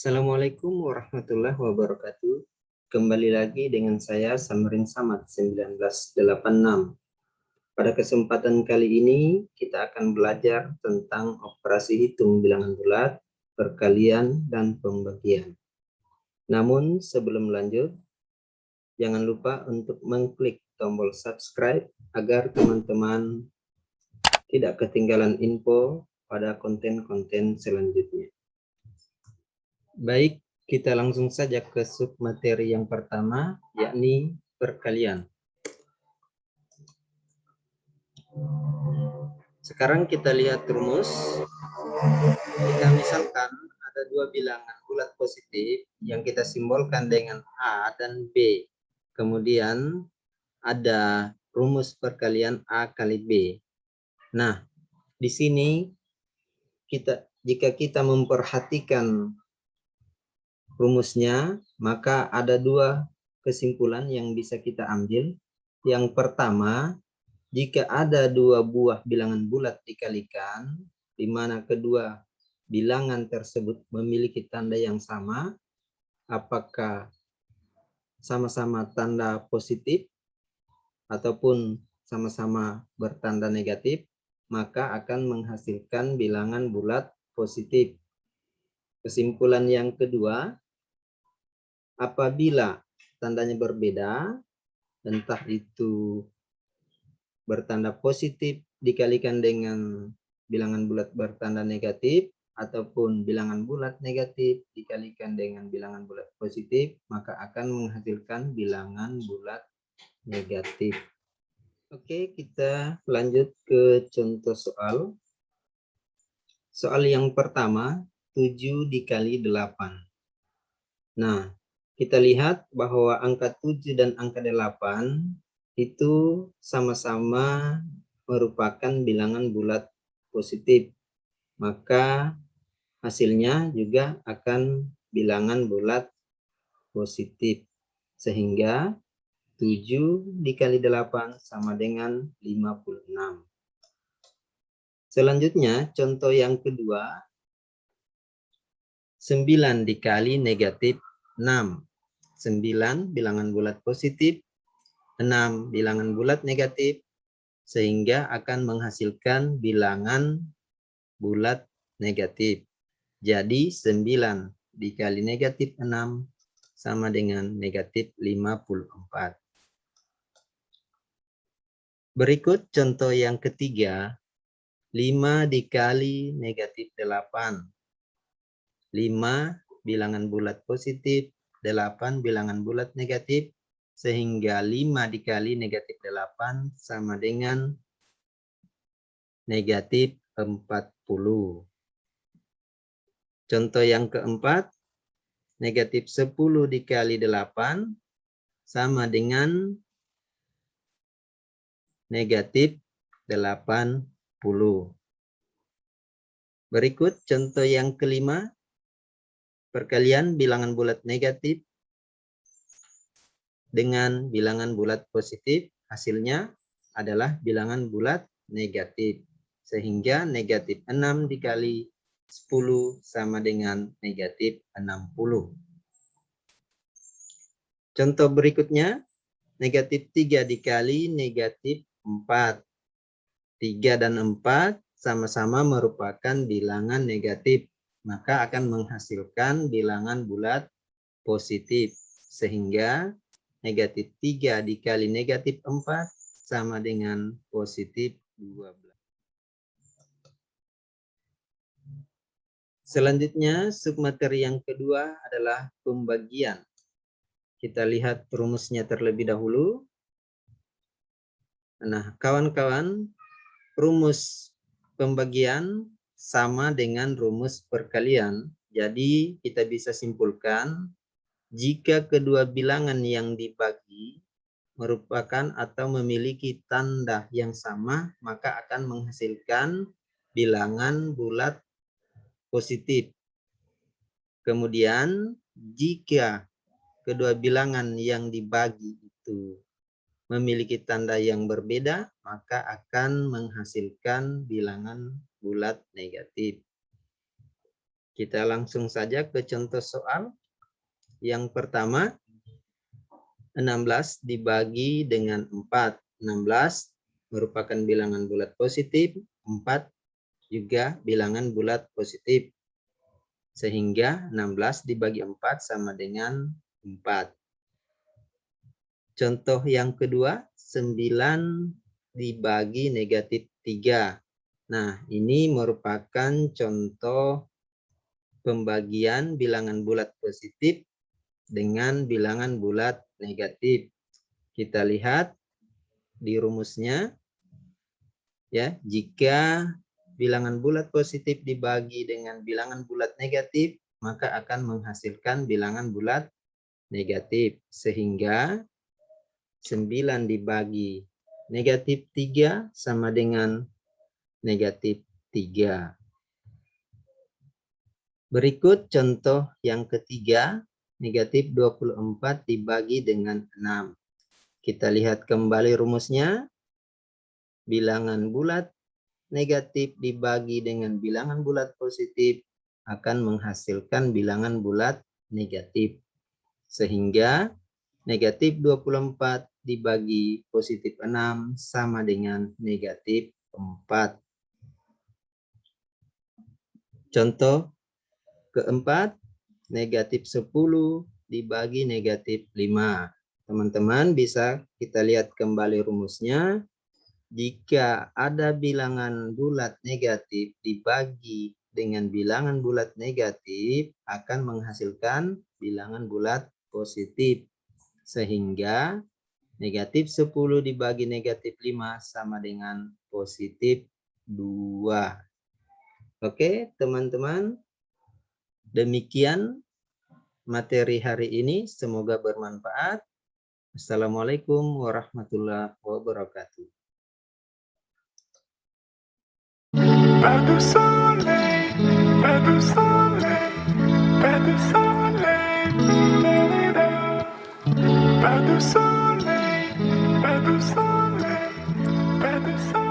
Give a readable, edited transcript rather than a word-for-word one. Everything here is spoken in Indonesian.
Assalamualaikum warahmatullahi wabarakatuh. Kembali lagi dengan saya Samrin Samad 1986. Pada kesempatan kali ini kita akan belajar tentang operasi hitung bilangan bulat, perkalian, dan pembagian. Namun sebelum lanjut, jangan lupa untuk mengklik tombol subscribe agar teman-teman tidak ketinggalan info pada konten-konten selanjutnya. Baik, kita langsung saja ke submateri yang pertama, yakni perkalian. Sekarang kita lihat rumus. Kita misalkan ada dua bilangan bulat positif yang kita simbolkan dengan A dan B. Kemudian ada rumus perkalian A kali B. Nah, di sini jika kita memperhatikan rumusnya, maka ada dua kesimpulan yang bisa kita ambil. Yang pertama, jika ada dua buah bilangan bulat dikalikan, di mana kedua bilangan tersebut memiliki tanda yang sama, apakah sama-sama tanda positif ataupun sama-sama bertanda negatif, maka akan menghasilkan bilangan bulat positif. Kesimpulan yang kedua, apabila tandanya berbeda, entah itu bertanda positif dikalikan dengan bilangan bulat bertanda negatif, ataupun bilangan bulat negatif dikalikan dengan bilangan bulat positif, maka akan menghasilkan bilangan bulat negatif. Oke, kita lanjut ke contoh soal. Soal yang pertama, 7 dikali 8. Nah, kita lihat bahwa angka 7 dan angka 8 itu sama-sama merupakan bilangan bulat positif. Maka hasilnya juga akan bilangan bulat positif. Sehingga 7 dikali 8 sama dengan 56. Selanjutnya, contoh yang kedua, 9 dikali negatif 6. 9 bilangan bulat positif, 6 bilangan bulat negatif, sehingga akan menghasilkan bilangan bulat negatif. Jadi 9 dikali negatif 6 sama dengan negatif 54. Berikut contoh yang ketiga, 5 dikali negatif 8. 5 bilangan bulat positif, 8 bilangan bulat negatif, sehingga 5 dikali negatif 8 sama dengan negatif 40. Contoh yang keempat, negatif 10 dikali 8 sama dengan negatif 80. Berikut contoh yang kelima, perkalian bilangan bulat negatif dengan bilangan bulat positif, hasilnya adalah bilangan bulat negatif. Sehingga negatif 6 dikali 10 sama dengan negatif 60. Contoh berikutnya, negatif 3 dikali negatif 4. 3 dan 4 sama-sama merupakan bilangan negatif, maka akan menghasilkan bilangan bulat positif. Sehingga negatif 3 dikali negatif 4 sama dengan positif 12. Selanjutnya, submateri yang kedua adalah pembagian. Kita lihat rumusnya terlebih dahulu. Nah, kawan-kawan, rumus pembagian sama dengan rumus perkalian. Jadi, kita bisa simpulkan jika kedua bilangan yang dibagi merupakan atau memiliki tanda yang sama, maka akan menghasilkan bilangan bulat positif. Kemudian, jika kedua bilangan yang dibagi itu memiliki tanda yang berbeda, maka akan menghasilkan bilangan bulat negatif. Kita langsung saja ke contoh soal. Yang pertama, 16 dibagi dengan 4. 16 merupakan bilangan bulat positif, 4 juga bilangan bulat positif. Sehingga 16 dibagi 4 sama dengan 4. Contoh yang kedua, 9 dibagi negatif 3. Nah, ini merupakan contoh pembagian bilangan bulat positif dengan bilangan bulat negatif. Kita lihat di rumusnya, ya, jika bilangan bulat positif dibagi dengan bilangan bulat negatif, maka akan menghasilkan bilangan bulat negatif. Sehingga 9 dibagi negatif 3 sama dengan negatif 3. Berikut contoh yang ketiga, negatif 24 dibagi dengan 6. Kita lihat kembali rumusnya. Bilangan bulat negatif dibagi dengan bilangan bulat positif akan menghasilkan bilangan bulat negatif. Sehingga negatif 24 dibagi positif 6 sama dengan negatif 4. Contoh keempat, negatif 10 dibagi negatif 5. Teman-teman bisa kita lihat kembali rumusnya. Jika ada bilangan bulat negatif dibagi dengan bilangan bulat negatif akan menghasilkan bilangan bulat positif. Sehingga negatif 10 dibagi negatif 5 sama dengan positif 2. Oke, teman-teman. Demikian materi hari ini. Semoga bermanfaat. Assalamualaikum warahmatullahi wabarakatuh. Pas de soleil, pas de soleil, pas de soleil, pas de soleil, pas de soleil, pas de soleil.